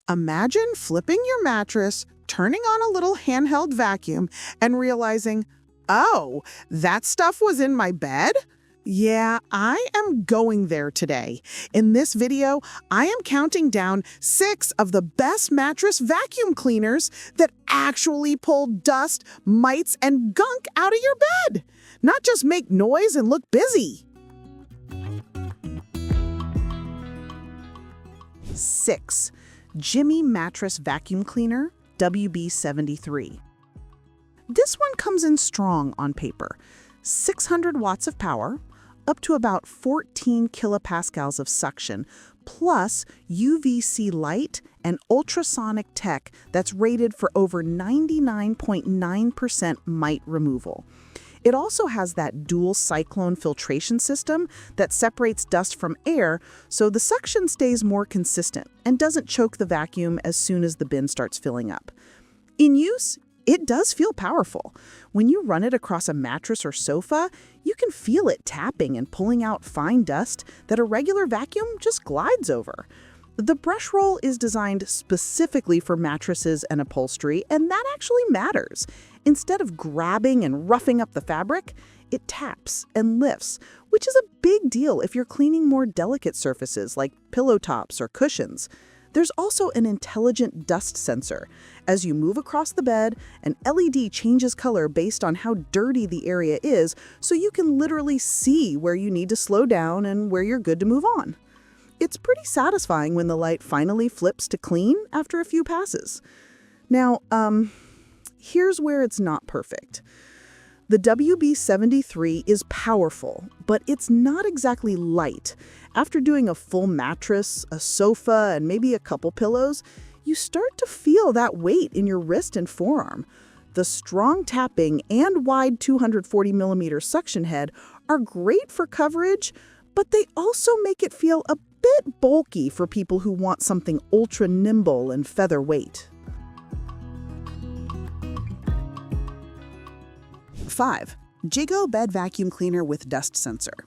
Imagine flipping your mattress, turning on a little handheld vacuum, and realizing, oh, that stuff was in my bed? Yeah, I am going there today. In this video, I am counting down 6 of the best mattress vacuum cleaners that actually pull dust, mites, and gunk out of your bed. Not just make noise and look busy. 6. Jimmy Mattress Vacuum Cleaner WB73. This one comes in strong on paper. 600 watts of power, up to about 14 kilopascals of suction, plus UVC light and ultrasonic tech that's rated for over 99.9% mite removal. It also has that dual cyclone filtration system that separates dust from air, so the suction stays more consistent and doesn't choke the vacuum as soon as the bin starts filling up. In use, it does feel powerful. When you run it across a mattress or sofa, you can feel it tapping and pulling out fine dust that a regular vacuum just glides over. The brush roll is designed specifically for mattresses and upholstery, and that actually matters. Instead of grabbing and roughing up the fabric, it taps and lifts, which is a big deal if you're cleaning more delicate surfaces like pillow tops or cushions. There's also an intelligent dust sensor. As you move across the bed, an LED changes color based on how dirty the area is, so you can literally see where you need to slow down and where you're good to move on. It's pretty satisfying when the light finally flips to clean after a few passes. Now, here's where it's not perfect. The WB73 is powerful, but it's not exactly light. After doing a full mattress, a sofa, and maybe a couple pillows, you start to feel that weight in your wrist and forearm. The strong tapping and wide 240mm suction head are great for coverage, but they also make it feel a bit bulky for people who want something ultra nimble and featherweight. 5. JIGOO Bed Vacuum Cleaner with Dust Sensor.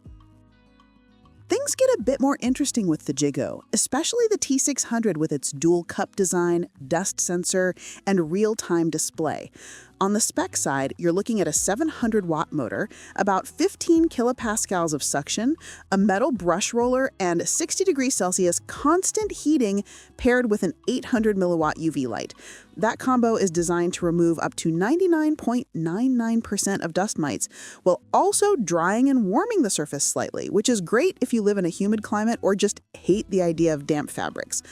Things get a bit more interesting with the JIGOO, especially the T600 with its dual cup design, dust sensor, and real-time display. On the spec side, you're looking at a 700-watt motor, about 15 kilopascals of suction, a metal brush roller, and 60 degrees Celsius constant heating paired with an 800 milliwatt UV light. That combo is designed to remove up to 99.99% of dust mites, while also drying and warming the surface slightly, which is great if you live in a humid climate or just hate the idea of damp fabrics.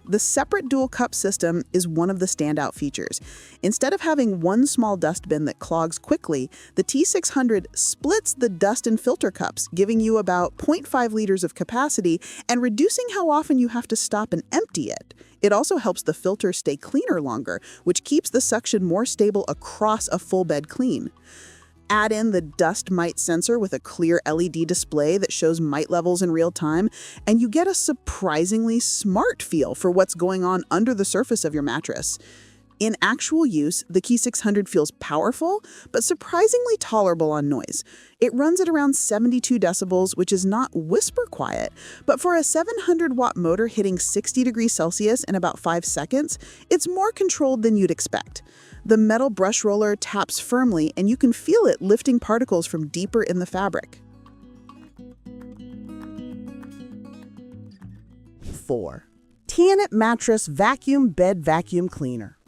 The separate dual cup system is one of the standout features. Instead of having one small dust bin that clogs quickly, the T600 splits the dust and filter cups, giving you about 0.5 liters of capacity and reducing how often you have to stop and empty it. It also helps the filter stay cleaner longer, which keeps the suction more stable across a full bed clean. Add in the dust mite sensor with a clear LED display that shows mite levels in real time, and you get a surprisingly smart feel for what's going on under the surface of your mattress. In actual use, the T600 feels powerful, but surprisingly tolerable on noise. It runs at around 72 decibels, which is not whisper quiet, but for a 700-watt motor hitting 60 degrees Celsius in about 5 seconds, it's more controlled than you'd expect. The metal brush roller taps firmly, and you can feel it lifting particles from deeper in the fabric. 4. Teant Mattress Vacuum Bed Vacuum Cleaner.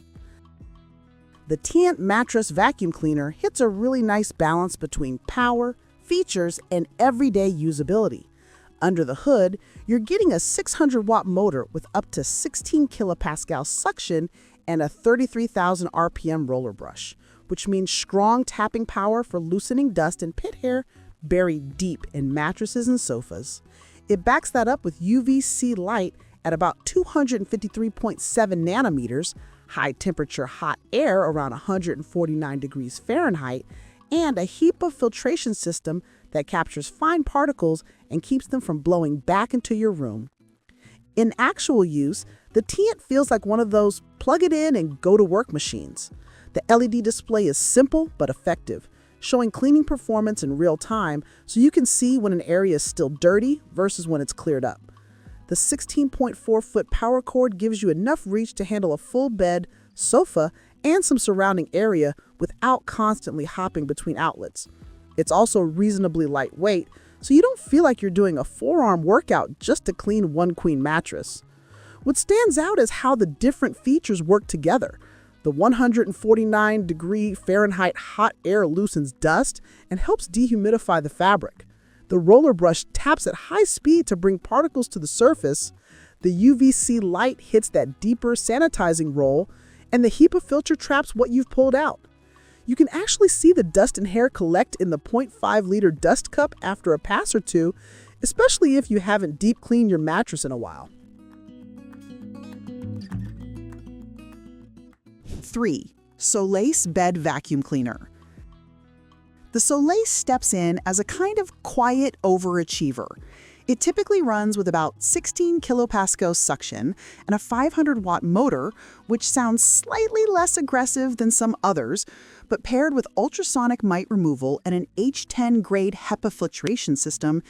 The Teant Mattress Vacuum Cleaner hits a really nice balance between power, features, and everyday usability. Under the hood, you're getting a 600-watt motor with up to 16 kilopascal suction and a 33,000 RPM roller brush, which means strong tapping power for loosening dust and pit hair buried deep in mattresses and sofas. It backs that up with UVC light at about 253.7 nanometers, high temperature hot air around 149 degrees Fahrenheit, and a HEPA filtration system that captures fine particles and keeps them from blowing back into your room. In actual use, the Teant feels like one of those plug it in and go to work machines. The LED display is simple but effective, showing cleaning performance in real time so you can see when an area is still dirty versus when it's cleared up. The The 16.4-foot power cord gives you enough reach to handle a full bed, sofa, and some surrounding area without constantly hopping between outlets. It's also reasonably lightweight, so you don't feel like you're doing a forearm workout just to clean one queen mattress. What stands out is how the different features work together. The 149-degree Fahrenheit hot air loosens dust and helps dehumidify the fabric. The roller brush taps at high speed to bring particles to the surface. The UVC light hits that deeper sanitizing roll, and the HEPA filter traps what you've pulled out. You can actually see the dust and hair collect in the 0.5-liter dust cup after a pass or two, especially if you haven't deep cleaned your mattress in a while. 3. Solayce Bed Vacuum Cleaner. The Solayce steps in as a kind of quiet overachiever. It typically runs with about 16 kilopascal suction and a 500-watt motor, which sounds slightly less aggressive than some others, but paired with ultrasonic mite removal and an H10 grade HEPA filtration system,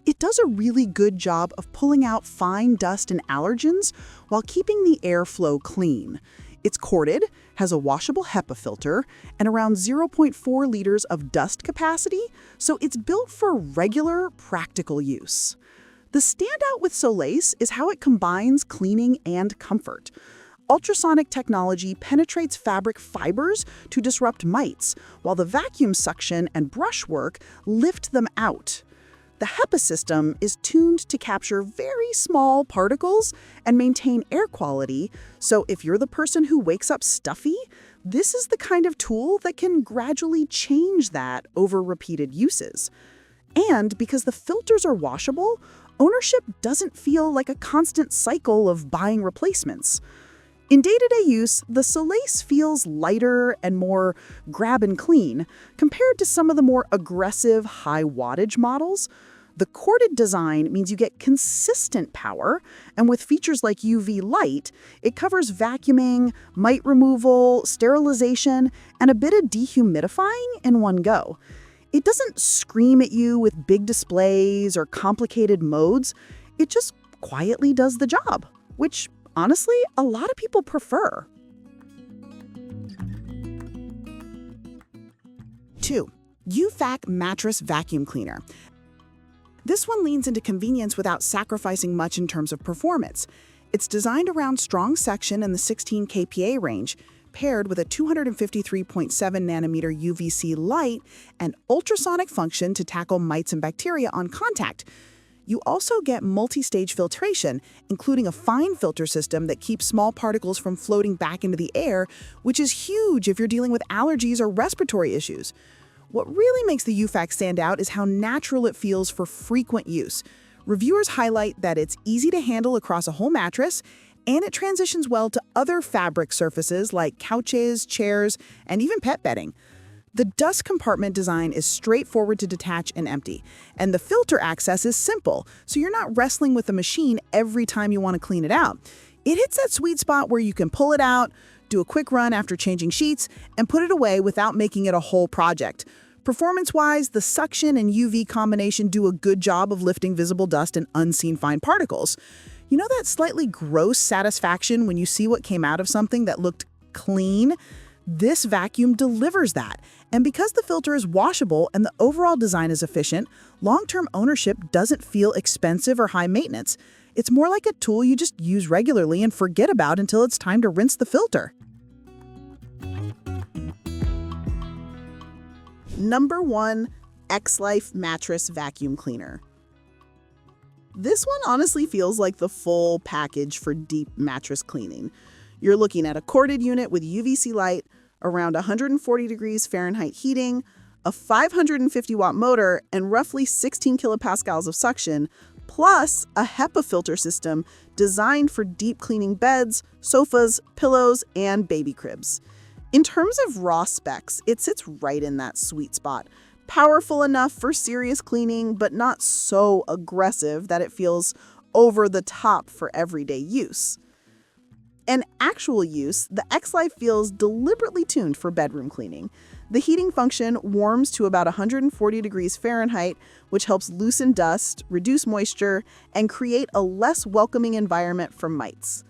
it does a really good job of pulling out fine dust and allergens while keeping the airflow clean. It's corded, has a washable HEPA filter, and around 0.4 liters of dust capacity, so it's built for regular, practical use. The standout with Solayce is how it combines cleaning and comfort. Ultrasonic technology penetrates fabric fibers to disrupt mites, while the vacuum suction and brushwork lift them out. The HEPA system is tuned to capture very small particles and maintain air quality, so if you're the person who wakes up stuffy, this is the kind of tool that can gradually change that over repeated uses. And because the filters are washable, ownership doesn't feel like a constant cycle of buying replacements. In day-to-day use, the Solayce feels lighter and more grab and clean compared to some of the more aggressive high-wattage models. The corded design means you get consistent power, and with features like UV light, it covers vacuuming, mite removal, sterilization, and a bit of dehumidifying in one go. It doesn't scream at you with big displays or complicated modes. It just quietly does the job, which honestly, a lot of people prefer. 2. YUFAC Mattress Vacuum Cleaner. This one leans into convenience without sacrificing much in terms of performance. It's designed around strong suction in the 16 kPa range, paired with a 253.7 nanometer UVC light and ultrasonic function to tackle mites and bacteria on contact. You also get multi-stage filtration, including a fine filter system that keeps small particles from floating back into the air, which is huge if you're dealing with allergies or respiratory issues. What really makes the YUFAC stand out is how natural it feels for frequent use. Reviewers highlight that it's easy to handle across a whole mattress, and it transitions well to other fabric surfaces like couches, chairs, and even pet bedding. The dust compartment design is straightforward to detach and empty, and the filter access is simple, so you're not wrestling with the machine every time you want to clean it out. It hits that sweet spot where you can pull it out, do a quick run after changing sheets, and put it away without making it a whole project. Performance-wise, the suction and UV combination do a good job of lifting visible dust and unseen fine particles. You know that slightly gross satisfaction when you see what came out of something that looked clean? This vacuum delivers that. And because the filter is washable and the overall design is efficient, long-term ownership doesn't feel expensive or high maintenance. It's more like a tool you just use regularly and forget about until it's time to rinse the filter. Number 1, Xlife Mattress Vacuum Cleaner. This one honestly feels like the full package for deep mattress cleaning. You're looking at a corded unit with UVC light, around 140 degrees Fahrenheit heating, a 550-watt motor, and roughly 16 kilopascals of suction, plus a HEPA filter system designed for deep cleaning beds, sofas, pillows, and baby cribs. In terms of raw specs, it sits right in that sweet spot. Powerful enough for serious cleaning, but not so aggressive that it feels over the top for everyday use. In actual use, the Xlife feels deliberately tuned for bedroom cleaning. The heating function warms to about 140 degrees Fahrenheit, which helps loosen dust, reduce moisture, and create a less welcoming environment for mites.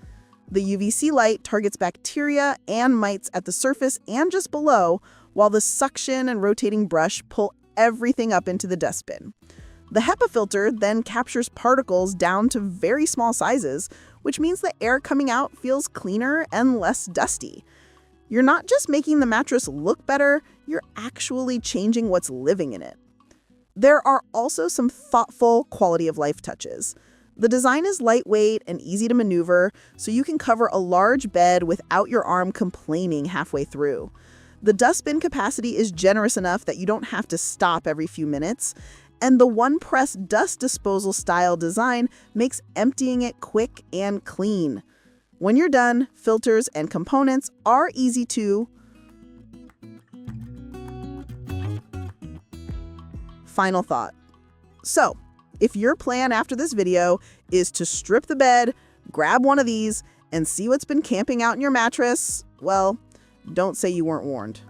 The UVC light targets bacteria and mites at the surface and just below, while the suction and rotating brush pull everything up into the dustbin. The HEPA filter then captures particles down to very small sizes, which means the air coming out feels cleaner and less dusty. You're not just making the mattress look better, you're actually changing what's living in it. There are also some thoughtful quality of life touches. The design is lightweight and easy to maneuver, so you can cover a large bed without your arm complaining halfway through. The dustbin capacity is generous enough that you don't have to stop every few minutes, and the one-press dust disposal style design makes emptying it quick and clean. When you're done, filters and components are easy to. Final thought. So, if your plan after this video is to strip the bed, grab one of these, and see what's been camping out in your mattress, well, don't say you weren't warned.